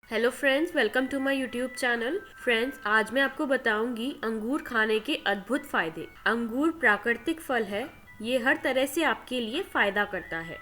Hello friends, welcome to my YouTube channel. Friends, आज मैं आपको बताऊंगी अंगूर खाने के अद्भुत फायदे। अंगूर प्राकृतिक फल है। ये हर तरह से आपके लिए फायदा करता है।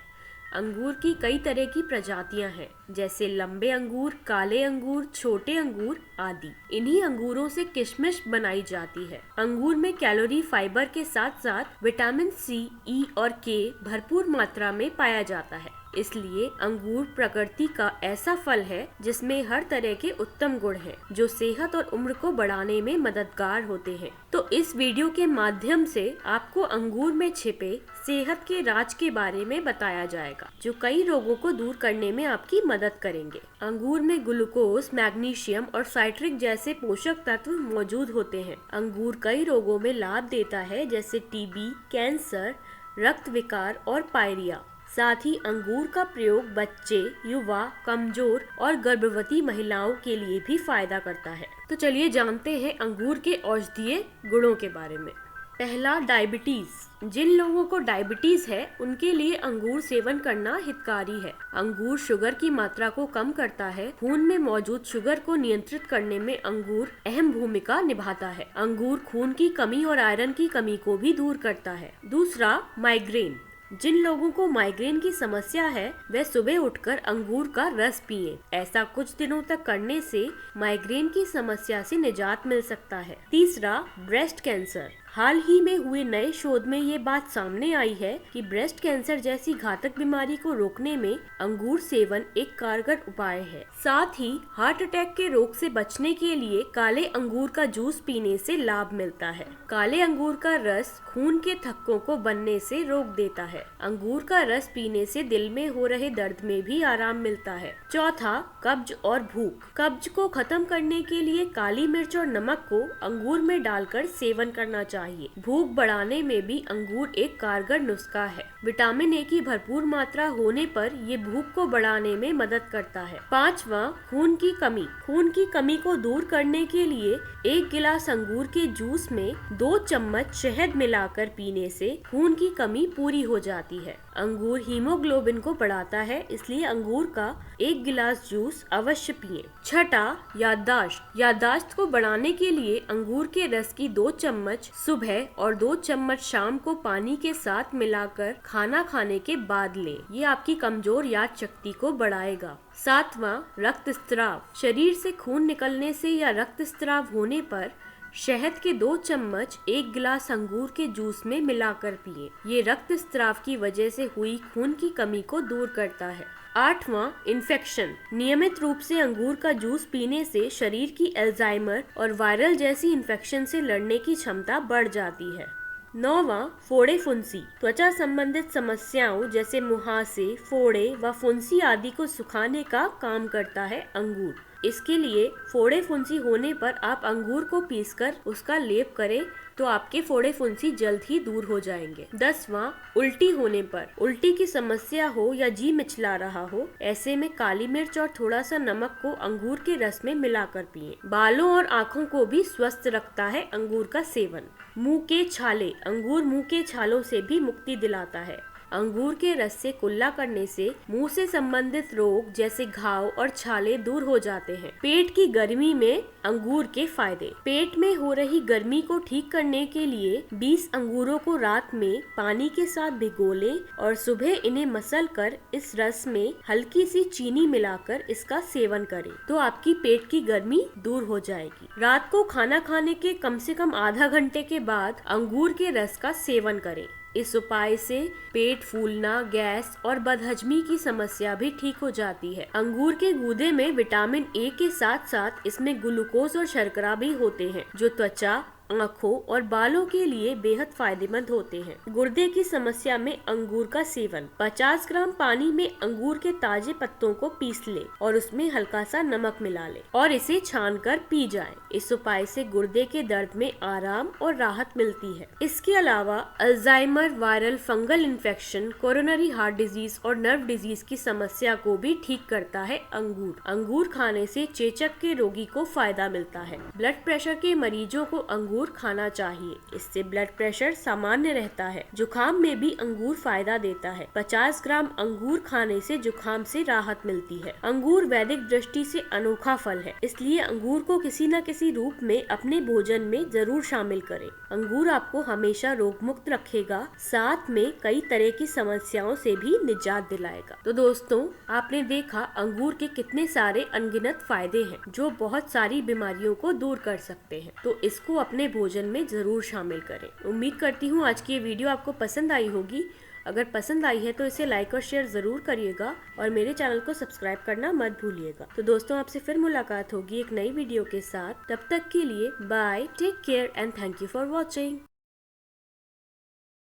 अंगूर की कई तरह की प्रजातियां हैं, जैसे लंबे अंगूर, काले अंगूर, छोटे अंगूर आदि। इन्हीं अंगूरों से किशमिश बनाई जाती है। अंगूर में कैलोरी, फाइबर के साथ साथ विटामिन सी, ई और के भरपूर मात्रा में पाया जाता है। इसलिए अंगूर प्रकृति का ऐसा फल है जिसमें हर तरह के उत्तम गुण हैं, जो सेहत और उम्र को बढ़ाने में मददगार होते हैं। तो इस वीडियो के माध्यम से आपको अंगूर में छिपे सेहत के राज के बारे में बताया जाएगा, जो कई रोगों को दूर करने में आपकी मदद करेंगे। अंगूर में ग्लूकोज, मैग्नीशियम और साइट्रिक जैसे पोषक तत्व मौजूद होते हैं। अंगूर कई रोगों में लाभ देता है, जैसे टीबी, कैंसर, रक्त विकार और पायरिया। साथ ही अंगूर का प्रयोग बच्चे, युवा, कमजोर और गर्भवती महिलाओं के लिए भी फायदा करता है। तो चलिए जानते हैं अंगूर के औषधीय गुणों के बारे में। पहला, डायबिटीज। जिन लोगों को डायबिटीज है उनके लिए अंगूर सेवन करना हितकारी है। अंगूर शुगर की मात्रा को कम करता है। खून में मौजूद शुगर को नियंत्रित करने में अंगूर अहम भूमिका निभाता है। अंगूर खून की कमी और आयरन की कमी को भी दूर करता है। दूसरा, माइग्रेन। जिन लोगों को माइग्रेन की समस्या है वे सुबह उठकर अंगूर का रस पिएं। ऐसा कुछ दिनों तक करने से माइग्रेन की समस्या से निजात मिल सकता है। तीसरा, ब्रेस्ट कैंसर। हाल ही में हुए नए शोध में ये बात सामने आई है कि ब्रेस्ट कैंसर जैसी घातक बीमारी को रोकने में अंगूर सेवन एक कारगर उपाय है। साथ ही हार्ट अटैक के रोग से बचने के लिए काले अंगूर का जूस पीने से लाभ मिलता है। काले अंगूर का रस खून के थक्कों को बनने से रोक देता है। अंगूर का रस पीने से दिल में हो रहे दर्द में भी आराम मिलता है। चौथा, कब्ज और भूख। कब्ज को खत्म करने के लिए काली मिर्च और नमक को अंगूर में डालकर सेवन करना चाहिए। भूख बढ़ाने में भी अंगूर एक कारगर नुस्खा है। विटामिन ए की भरपूर मात्रा होने पर ये भूख को बढ़ाने में मदद करता है। पांचवा, खून की कमी। खून की कमी को दूर करने के लिए 1 गिलास अंगूर के जूस में 2 चम्मच शहद मिलाकर पीने से खून की कमी पूरी हो जाती है। अंगूर हीमोग्लोबिन को बढ़ाता है, इसलिए अंगूर का 1 गिलास जूस अवश्य पिएं। छठा, याददाश्त। याददाश्त को बढ़ाने के लिए अंगूर के रस की 2 चम्मच सुबह और 2 चम्मच शाम को पानी के साथ मिलाकर खाना खाने के बाद लें। ये आपकी कमजोर याद शक्ति को बढ़ाएगा। सातवां, रक्तस्राव। शरीर से खून निकलने से या रक्तस्राव होने पर शहद के 2 चम्मच 1 गिलास अंगूर के जूस में मिलाकर पिएं। ये रक्तस्राव की वजह से हुई खून की कमी को दूर करता है। आठवां, इन्फेक्शन। नियमित रूप से अंगूर का जूस पीने से शरीर की अल्जाइमर और वायरल जैसी इन्फेक्शन से लड़ने की क्षमता बढ़ जाती है। नौवां, फोड़े फुंसी। त्वचा संबंधित समस्याओं जैसे मुहासे, फोड़े व फुंसी आदि को सुखाने का काम करता है अंगूर। इसके लिए फोड़े फुंसी होने पर आप अंगूर को पीसकर उसका लेप करें तो आपके फोड़े फुंसी जल्द ही दूर हो जाएंगे। 10वां, उल्टी होने पर। उल्टी की समस्या हो या जी मिचला रहा हो, ऐसे में काली मिर्च और थोड़ा सा नमक को अंगूर के रस में मिलाकर पिएं। बालों और आँखों को भी स्वस्थ रखता है अंगूर का सेवन। मुंह के छाले। अंगूर मुंह के छालों से भी मुक्ति दिलाता है। अंगूर के रस से कुल्ला करने से मुंह से संबंधित रोग जैसे घाव और छाले दूर हो जाते हैं। पेट की गर्मी में अंगूर के फायदे। पेट में हो रही गर्मी को ठीक करने के लिए 20 अंगूरों को रात में पानी के साथ भिगो लें और सुबह इन्हें मसल कर इस रस में हल्की सी चीनी मिलाकर इसका सेवन करें तो आपकी पेट की गर्मी दूर हो जाएगी। रात को खाना खाने के कम से कम आधा घंटे के बाद अंगूर के रस का सेवन करें। इस उपाय से पेट फूलना, गैस और बदहजमी की समस्या भी ठीक हो जाती है। अंगूर के गूदे में विटामिन ए के साथ साथ इसमें ग्लूकोज और शर्करा भी होते हैं, जो त्वचा, आँखों और बालों के लिए बेहद फायदेमंद होते हैं। गुर्दे की समस्या में अंगूर का सेवन। 50 ग्राम पानी में अंगूर के ताजे पत्तों को पीस ले और उसमें हल्का सा नमक मिला ले और इसे छानकर पी जाए। इस उपाय से गुर्दे के दर्द में आराम और राहत मिलती है। इसके अलावा Alzheimer, viral fungal infection, coronary heart disease और नर्व डिजीज की समस्या को भी ठीक करता है अंगूर। अंगूर खाने से चेचक के रोगी को फायदा मिलता है। ब्लड प्रेशर के मरीजों को अंगूर अंगूर खाना चाहिए। इससे ब्लड प्रेशर सामान्य रहता है। जुकाम में भी अंगूर फायदा देता है। 50 ग्राम अंगूर खाने से जुकाम से राहत मिलती है। अंगूर वैदिक दृष्टि से अनोखा फल है, इसलिए अंगूर को किसी न किसी रूप में अपने भोजन में जरूर शामिल करें। अंगूर आपको हमेशा रोग मुक्त रखेगा, साथ में कई तरह की समस्याओं से भी निजात दिलाएगा। तो दोस्तों, आपने देखा अंगूर के कितने सारे अनगिनत फायदे हैं जो बहुत सारी बीमारियों को दूर कर सकते हैं। तो इसको अपने भोजन में जरूर शामिल करें। उम्मीद करती हूँ आज की ये वीडियो आपको पसंद आई होगी। अगर पसंद आई है तो इसे लाइक और शेयर जरूर करिएगा और मेरे चैनल को सब्सक्राइब करना मत भूलिएगा। तो दोस्तों, आपसे फिर मुलाकात होगी एक नई वीडियो के साथ। तब तक के लिए bye, take care and thank you for watching.